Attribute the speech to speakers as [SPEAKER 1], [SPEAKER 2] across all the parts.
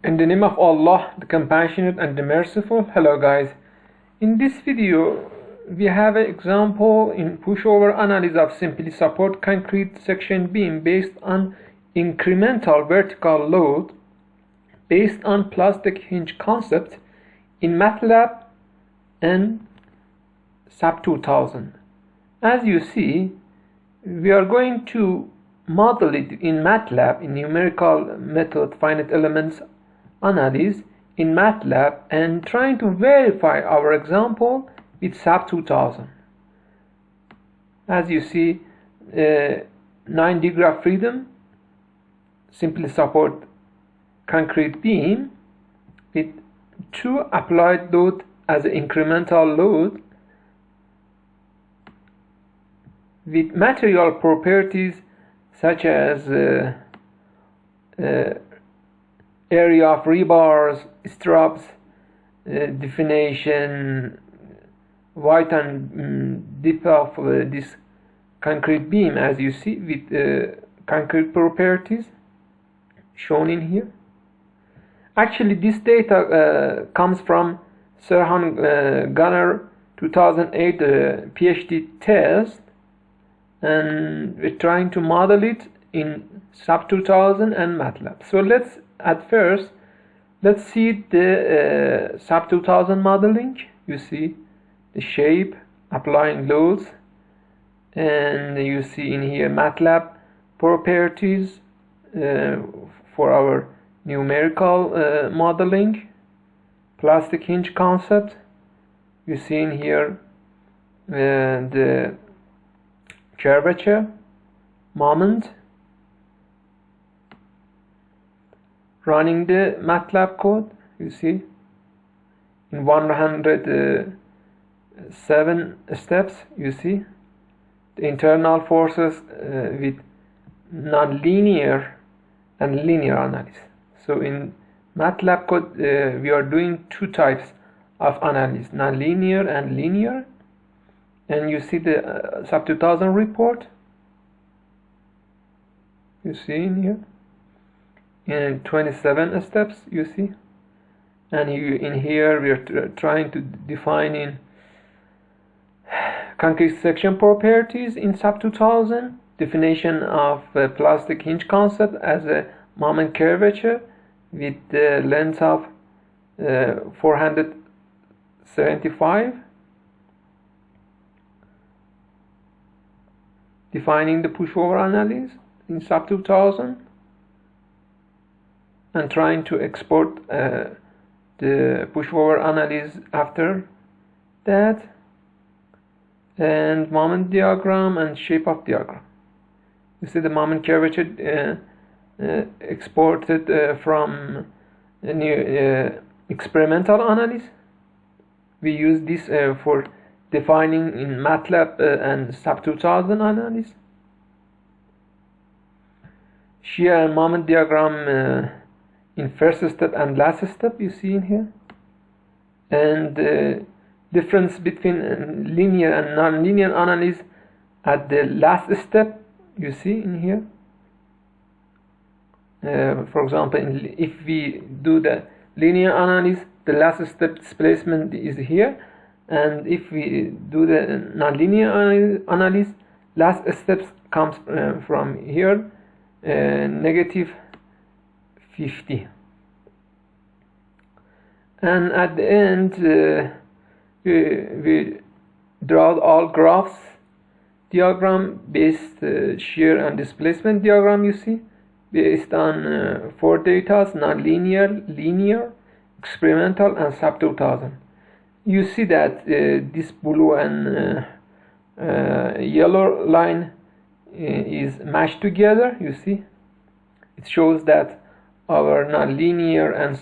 [SPEAKER 1] In the name of Allah, the Compassionate and the Merciful. Hello guys. In this video, we have an example in pushover analysis of simply support concrete section beam based on incremental vertical load based on plastic hinge concept in MATLAB and SAP2000. As you see, we are going to model it in MATLAB in numerical method finite elements analysis in MATLAB and trying to verify our example with SAP2000. As you see, 9 degree of freedom, simply support concrete beam with 2 applied load as an incremental load with material properties such as area of rebars, straps, definition, height and depth of this concrete beam, as you see, with concrete properties shown in here. Actually, this data comes from Serhan Gunner 2008 PhD test, and we're trying to model it in SAP2000 and MATLAB. So let's see the SAP2000 modeling. You see the shape, applying loads, and you see in here MATLAB properties for our numerical modeling, plastic hinge concept. You see in here the curvature, moment, running the MATLAB code. You see in 107 steps. You see the internal forces with nonlinear and linear analysis. So in MATLAB code we are doing 2 types of analysis, nonlinear and linear. And you see the SAP2000 report. You see in here in 27 steps. You see, and in here we are trying to define in concrete section properties in SAP2000, definition of plastic hinge concept as a moment curvature with the length of 475, defining the pushover analysis in SAP2000, and trying to export the pushover analysis after that, and moment diagram and shape of diagram. You see the moment curvature exported from experimental analysis. We use this for defining in MATLAB and SAP2000 analysis. Shear and moment diagram in first step and last step, you see in here, and difference between linear and non-linear analysis at the last step, you see in here. For example, if we do the linear analysis, the last step displacement is here, and if we do the nonlinear analysis, last steps comes from here, negative 50. And at the end we draw all graphs diagram based shear and displacement diagram, you see, based on 4 data: nonlinear, linear, experimental, and SAP2000. You see that this blue and yellow line is matched together. You see, it shows that our nonlinear and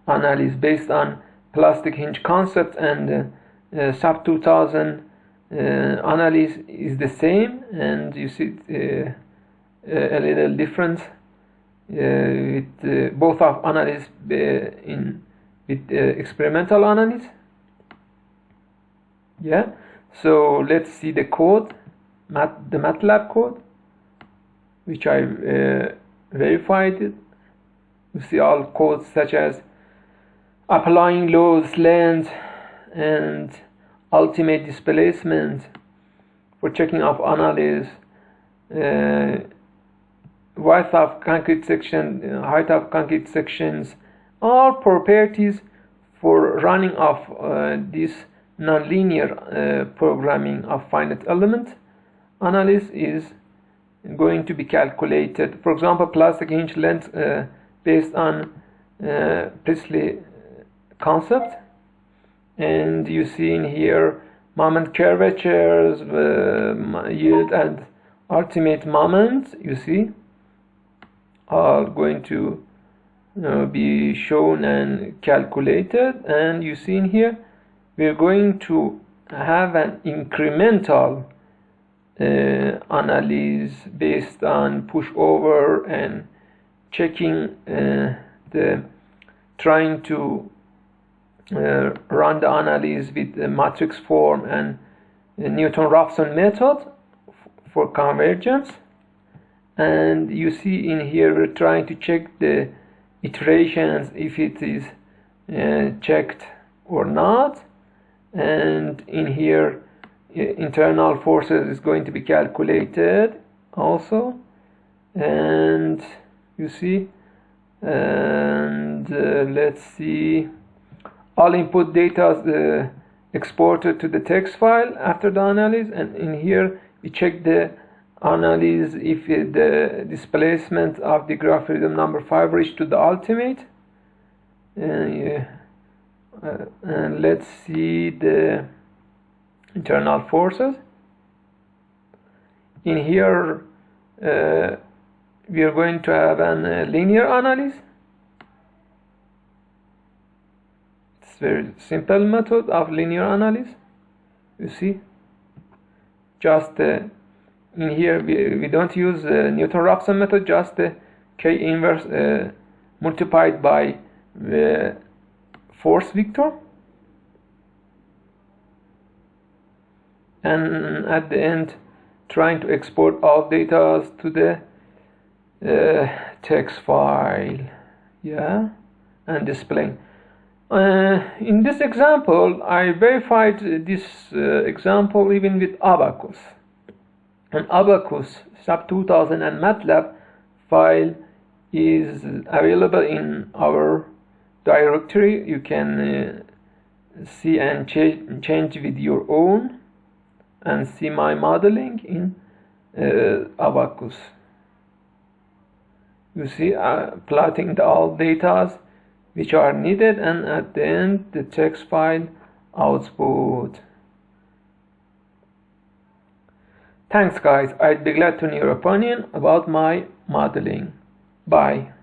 [SPEAKER 1] analysis based on plastic hinge concept and SAP2000 analysis is the same, and you see a little difference with both of analysis with experimental analysis. Yeah, so let's see the code, the MATLAB code, which I verified it You see all codes such as applying loads, length, and ultimate displacement for checking of analysis, width of concrete section, height of concrete sections, all properties for running of this nonlinear programming of finite element analysis is going to be calculated. For example, plastic hinge length based on Priestley concept, and you see in here moment curvatures, yield and ultimate moment, you see, are going to be shown and calculated. And you see in here we're going to have an incremental analysis based on pushover and checking trying to run the analysis with the matrix form and Newton-Raphson method for convergence. And you see in here we're trying to check the iterations if it is checked or not, and in here internal forces is going to be calculated also. And you see, and let's see, all input data is exported to the text file after the analysis, and in here we check the analysis if the displacement of the graph rhythm number 5 reached to the ultimate. And let's see the internal forces. In here we are going to have a linear analysis. It's very simple method of linear analysis. You see, just in here we don't use the Newton-Raphson method, just the K inverse multiplied by the force vector, and at the end trying to export all data to the text file, yeah, and displaying. In this example I verified this example even with ABAQUS. And ABAQUS SAP2000 and MATLAB file is available in our directory. You can see and change with your own and see my modeling in ABAQUS. You see plotting all data which are needed, and at the end the text file output. Thanks guys, I'd be glad to know your opinion about my modeling. Bye.